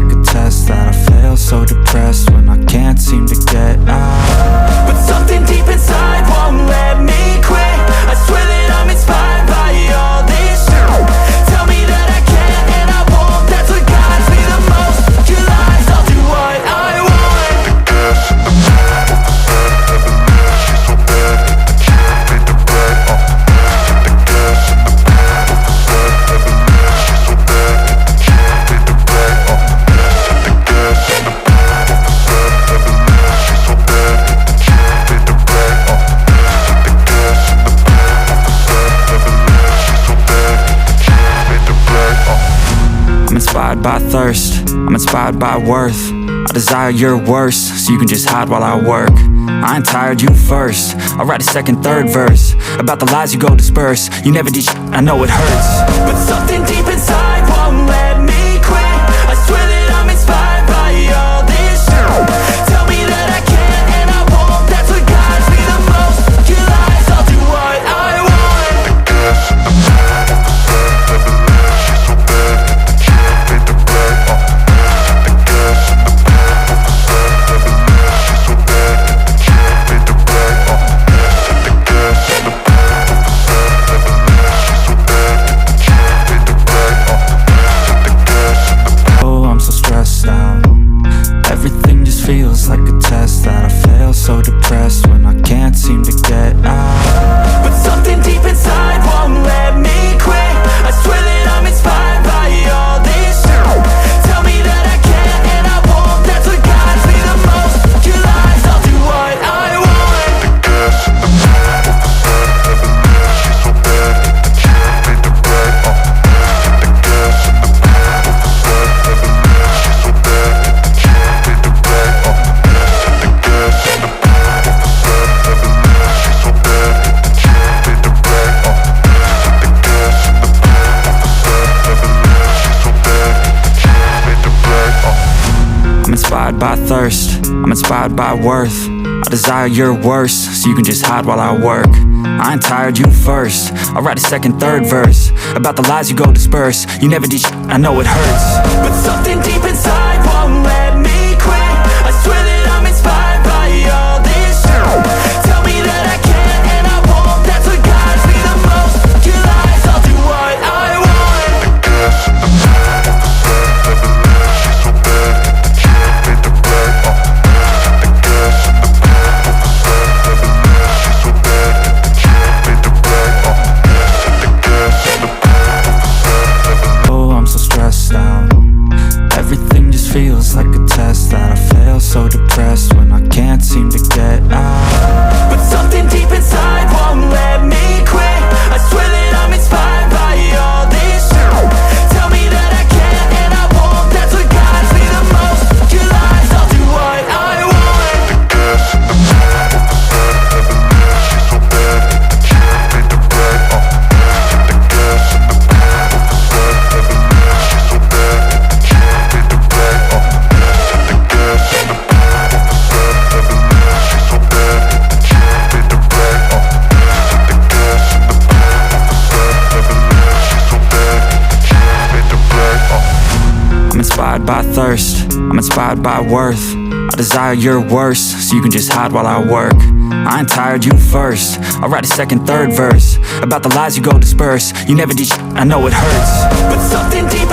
like a test that I fail. So depressed when I can't seem to get out. But something deep inside won't let me quit. I swear that I'm inspired by all this shit. Tell me that I can and I won't. That's what guides me the most. Your lies, I'll do what I want. I'm inspired by thirst, I'm inspired by worth. I desire your worst, so you can just hide while I work. I ain't tired, you first. I'll write a second, third verse about the lies you go disperse. You never did shit, I know it hurts. But something deep inside won't let me quit. I swear that I'm inspired by all this shit. Tell me that I can and I won't. That's what guides me the most. Your lies, I'll do what I want. Feels like a test that I fail. So depressed when I can't seem to get out. But something deep inside won't let me quit. I swear that I'm inspired by all this shit. Tell me that I can and I won't. That's what guides me the most. Your lies, I'll do what I want. I'm inspired by thirst, I'm inspired by worth. I desire your worst, so you can just hide while I work. I ain't tired, you first. I'll write a second, third verse about the lies you go disperse. You never did shit, I know it hurts. But something deep inside won't let me quit. I swear that I'm inspired by all this shit. Tell me that I can and I won't. That's what guides me the most. Your lies, I'll do what I want. Feels like a test that I fail. So depressed when I can't seem to get out. But something deep inside won't let me quit. I swear that I'm inspired by all this shit. Tell me that I can and I won't. That's what guides me the most. Your lies, I'll do what I want. I'm inspired by thirst, I'm inspired by worth. I desire your worst, so you can just hide while I work. I ain't tired, you first. I'll write a second, third verse about the lies you go disperse. You never did shit, I know it hurts. But something deep